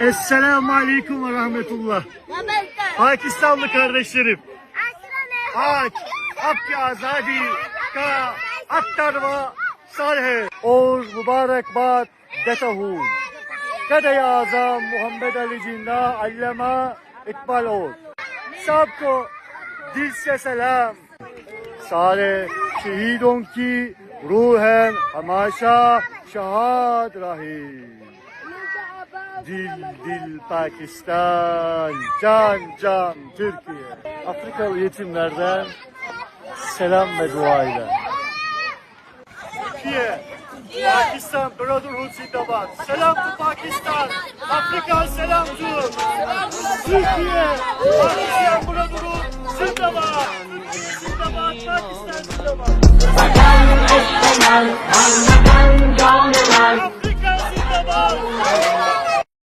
Esselamu Aleyküm ve Rahmetullah. Pakistanlı kardeşlerim. Aç, आपकी आजादी का 18वां साल है और मुबारकबाद देता हूँ कदे आज़म मोहम्मद अली जिन्ना अल्लामा इकबाल और सबको दिल से सलाम। सारे शहीदों की रूहें हमेशा शहाद रहे। Dil dil Pakistan, can can Türkiye. Afrikalı yetimlerden selam ve dua ile. Türkiye, Pakistan Brotherhood Zindabad. Selam to Pakistan. Afrika selam to Türkiye. Pakistan Brotherhood Zindabad. Zindabad Pakistan Zindabad. Afrika Zindabad.